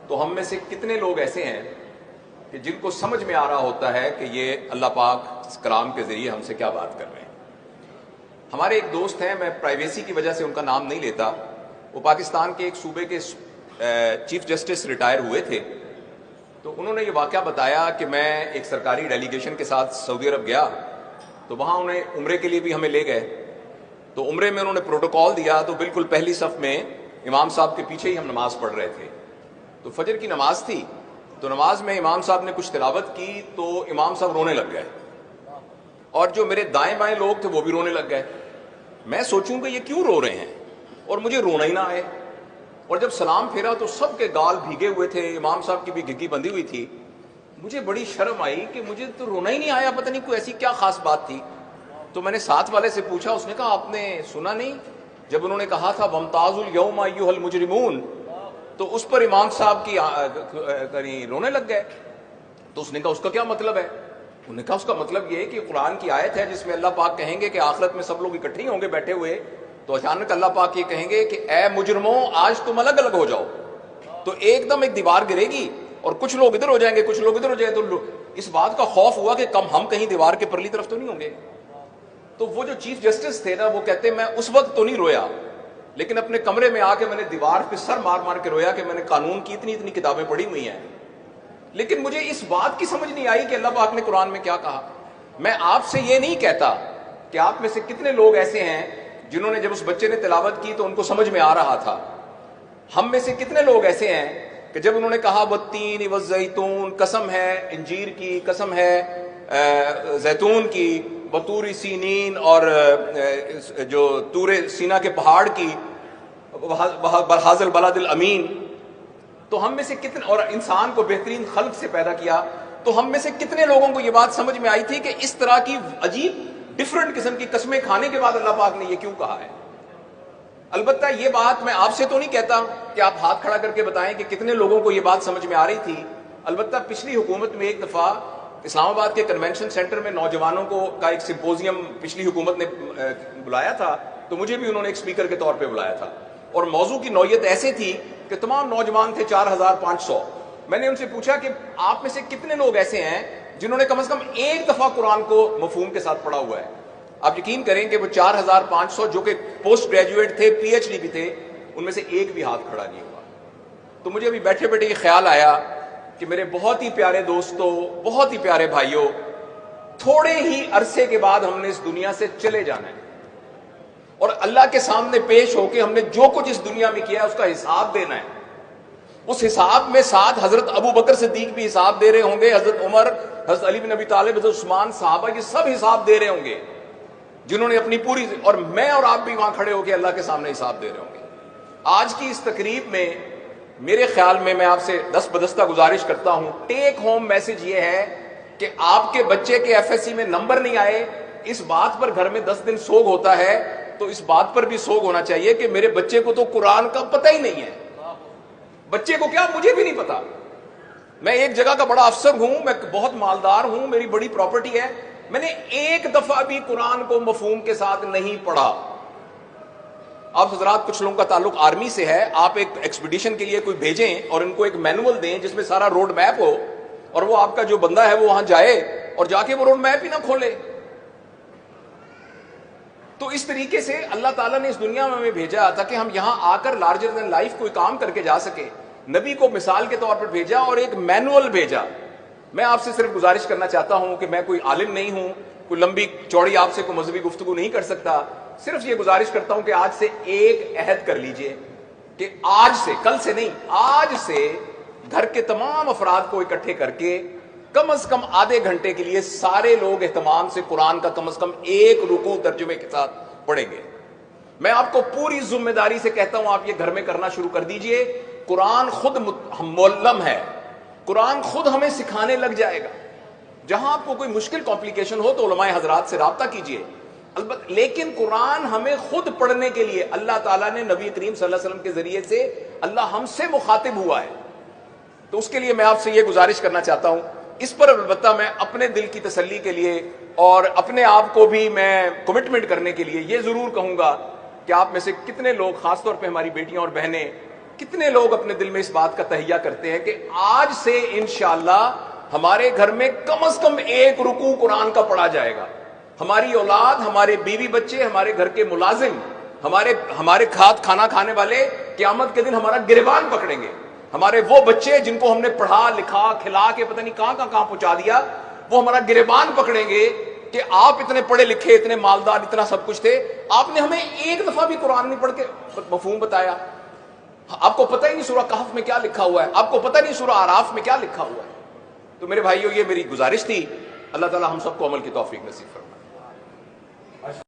تو ہم میں سے کتنے لوگ ایسے ہیں کہ جن کو سمجھ میں آ رہا ہوتا ہے کہ یہ اللہ پاک اس کلام کے ذریعے ہم سے کیا بات کر رہے ہیں؟ ہمارے ایک دوست ہیں، میں پرائیویسی کی وجہ سے ان کا نام نہیں لیتا، وہ پاکستان کے ایک صوبے کے چیف جسٹس ریٹائر ہوئے تھے، تو انہوں نے یہ واقعہ بتایا کہ میں ایک سرکاری ڈیلیگیشن کے ساتھ سعودی عرب گیا، تو وہاں انہیں عمرے کے لیے بھی ہمیں لے گئے، تو عمرے میں انہوں نے پروٹوکال دیا، تو بالکل پہلی صف میں امام صاحب کے پیچھے ہی ہم نماز پڑھ رہے تھے، تو فجر کی نماز تھی، تو نماز میں امام صاحب نے کچھ تلاوت کی تو امام صاحب رونے لگ گئے، اور جو میرے دائیں بائیں لوگ تھے وہ بھی رونے لگ گئے۔ میں سوچوں کہ یہ کیوں رو رہے ہیں، اور مجھے رونا ہی نہ آئے، اور جب سلام پھیرا تو سب کے گال بھیگے ہوئے تھے، امام صاحب کی بھی گھگی بندھی ہوئی تھی، مجھے بڑی شرم آئی کہ مجھے تو رونا ہی نہیں آیا، پتہ نہیں کوئی ایسی کیا خاص بات تھی۔ تو میں نے ساتھ والے سے پوچھا، اس نے کہا آپ نے سنا نہیں جب انہوں نے کہا تھا وَامْتَازُوا الْيَوْمَ أَيُّهَا الْمُجْرِمُونَ، تو اس پر امام صاحب کی رونے لگ گئے۔ تو اس نے کہا اس کا کیا مطلب ہے؟ انہوں نے کہا اس کا مطلب یہ ہے کہ قرآن کی آیت ہے جس میں اللہ پاک کہیں گے کہ آخرت میں سب لوگ اکٹھے ہی ہوں گے بیٹھے ہوئے، تو اچانک اللہ پاک یہ کہیں گے کہ اے مجرموں آج تم الگ الگ ہو جاؤ، تو ایک دم ایک دیوار گرے گی اور کچھ لوگ ادھر ہو جائیں گے، کچھ لوگ ادھر ہو جائیں گے، تو اس بات کا خوف ہوا کہ کم ہم کہیں دیوار کے پرلی طرف تو نہیں ہوں گے۔ تو وہ جو چیف جسٹس تھے نا، وہ کہتے میں اس وقت تو نہیں رویا، لیکن اپنے کمرے میں آ کے میں نے دیوار پہ سر مار مار کے رویا کہ میں نے قانون کی اتنی اتنی کتابیں پڑھی ہوئی ہیں، لیکن مجھے اس بات کی سمجھ نہیں آئی کہ اللہ پاک نے قرآن میں کیا کہا۔ میں آپ سے یہ نہیں کہتا کہ آپ میں سے کتنے لوگ ایسے ہیں جنہوں نے جب اس بچے نے تلاوت کی تو ان کو سمجھ میں آ رہا تھا، ہم میں سے کتنے لوگ ایسے ہیں کہ جب انہوں نے کہا والتین والزیتون، قسم ہے انجیر کی، قسم ہے زیتون کی، وطور سینین، اور جو طور سینا کے پہاڑ کی، بہذا البلد الامین، تو ہم میں سے کتنے، اور انسان کو بہترین خلق سے پیدا کیا، تو ہم میں سے کتنے لوگوں کو یہ بات سمجھ میں آئی تھی کہ اس طرح کی عجیب ڈیفرنٹ قسم کی قسمیں کھانے کے بعد اللہ پاک نے یہ کیوں کہا ہے؟ البتہ یہ بات میں آپ سے تو نہیں کہتا کہ آپ ہاتھ کھڑا کر کے بتائیں کہ کتنے لوگوں کو یہ بات سمجھ میں آ رہی تھی۔ البتہ پچھلی حکومت میں ایک دفعہ اسلام آباد کے کنونشن سینٹر میں نوجوانوں کا ایک سمپوزیم پچھلی حکومت نے بلایا تھا، تو مجھے بھی انہوں نے ایک اسپیکر کے طور پہ بلایا تھا، اور موضوع کی نوعیت ایسے تھی کہ تمام نوجوان تھے 4500۔ میں نے ان سے پوچھا کہ آپ میں سے کتنے لوگ ایسے ہیں جنہوں نے کم از کم ایک دفعہ قرآن کو مفہوم کے ساتھ پڑھا ہوا ہے؟ آپ یقین کریں کہ وہ 4500 جو کہ پوسٹ گریجویٹ تھے، پی ایچ ڈی بھی تھے، ان میں سے ایک بھی ہاتھ کھڑا نہیں ہوا۔ تو مجھے ابھی بیٹھے بیٹھے یہ خیال آیا کہ میرے بہت ہی پیارے دوستوں، بہت ہی پیارے بھائیوں، تھوڑے ہی عرصے کے بعد ہم نے اس دنیا سے چلے جانا ہے، اور اللہ کے سامنے پیش ہو کے ہم نے جو کچھ اس دنیا میں کیا ہے اس کا حساب دینا ہے۔ اس حساب میں ساتھ حضرت ابو بکر صدیق بھی حساب دے رہے ہوں گے، حضرت عمر، حضرت علی بن ابی طالب، حضرت عثمان، صحابہ، یہ سب حساب دے رہے ہوں گے جنہوں نے اپنی پوری، اور میں اور آپ بھی وہاں کھڑے ہو کے اللہ کے سامنے حساب دے رہے ہوں گے۔ آج کی اس تقریب میں میرے خیال میں آپ سے دست بدستہ گزارش کرتا ہوں، ٹیک ہوم میسج یہ ہے کہ آپ کے بچے کے ایف ایس سی میں نمبر نہیں آئے، اس بات پر گھر میں 10 دن سوگ ہوتا ہے، تو اس بات پر بھی سوگ ہونا چاہیے کہ میرے بچے کو تو قرآن کا پتہ ہی نہیں ہے۔ بچے کو کیا، مجھے بھی نہیں پتا۔ میں ایک جگہ کا بڑا افسر ہوں، میں بہت مالدار ہوں، میری بڑی پراپرٹی ہے، میں نے ایک دفعہ بھی قرآن کو مفہوم کے ساتھ نہیں پڑھا۔ آپ حضرات کچھ لوگوں کا تعلق آرمی سے ہے، آپ ایک ایکسپیڈیشن کے لیے کوئی بھیجیں اور ان کو ایک مینول دیں جس میں سارا روڈ میپ ہو، اور وہ آپ کا جو بندہ ہے وہ وہاں جائے اور جا کے وہ روڈ میپ ہی نہ کھولے۔ تو اس طریقے سے اللہ تعالیٰ نے اس دنیا میں ہمیں بھیجا تھا کہ ہم یہاں آ کر لارجر دین لائف کوئی کام کر کے جا سکے۔ نبی کو مثال کے طور پر بھیجا اور ایک مینول بھیجا۔ میں آپ سے صرف گزارش کرنا چاہتا ہوں کہ میں کوئی عالم نہیں ہوں، کوئی لمبی چوڑی آپ سے کوئی مذہبی گفتگو نہیں کر سکتا، صرف یہ گزارش کرتا ہوں کہ آج سے ایک عہد کر لیجئے کہ آج سے، کل سے نہیں، آج سے گھر کے تمام افراد کو اکٹھے کر کے کم از کم آدھے گھنٹے کے لیے سارے لوگ اہتمام سے قرآن کا کم از کم ایک رکوع ترجمے کے ساتھ پڑھیں گے۔ میں آپ کو پوری ذمہ داری سے کہتا ہوں آپ یہ گھر میں کرنا شروع کر دیجئے۔ قرآن خود معلم ہے، قرآن خود ہمیں سکھانے لگ جائے گا۔ جہاں آپ کو کوئی مشکل کمپلیکیشن ہو تو علماء حضرات سے رابطہ کیجئے، البتہ لیکن قرآن ہمیں خود پڑھنے کے لیے اللہ تعالیٰ نے نبی کریم صلی اللہ علیہ وسلم کے ذریعے سے اللہ ہم سے مخاطب ہوا ہے، تو اس کے لیے میں آپ سے یہ گزارش کرنا چاہتا ہوں۔ اس پر البتہ میں اپنے دل کی تسلی کے لیے اور اپنے آپ کو بھی میں کمٹمنٹ کرنے کے لیے یہ ضرور کہوں گا کہ آپ میں سے کتنے لوگ، خاص طور پہ ہماری بیٹیاں اور بہنیں، کتنے لوگ اپنے دل میں اس بات کا تہیہ کرتے ہیں کہ آج سے انشاءاللہ ہمارے گھر میں کم از کم ایک رکوع قرآن کا پڑھا جائے گا، ہماری اولاد، ہمارے بیوی بچے، ہمارے گھر کے ملازم، ہمارے کھانا کھانے والے قیامت کے دن ہمارا گریبان پکڑیں گے، ہمارے وہ بچے جن کو ہم نے پڑھا لکھا کھلا کے پتہ نہیں کہاں پہنچا دیا، وہ ہمارا گریبان پکڑیں گے کہ آپ اتنے پڑھے لکھے، اتنے مالدار، اتنا سب کچھ تھے، آپ نے ہمیں ایک دفعہ بھی قرآن نہیں پڑھ کے مفہوم بتایا، آپ کو پتہ ہی نہیں سورہ کہف میں کیا لکھا ہوا ہے، آپ کو پتہ نہیں سورہ اعراف میں کیا لکھا ہوا ہے۔ تو میرے بھائیو، یہ میری گزارش تھی، اللہ تعالی ہم سب کو عمل کی توفیق نصیب فرمائے۔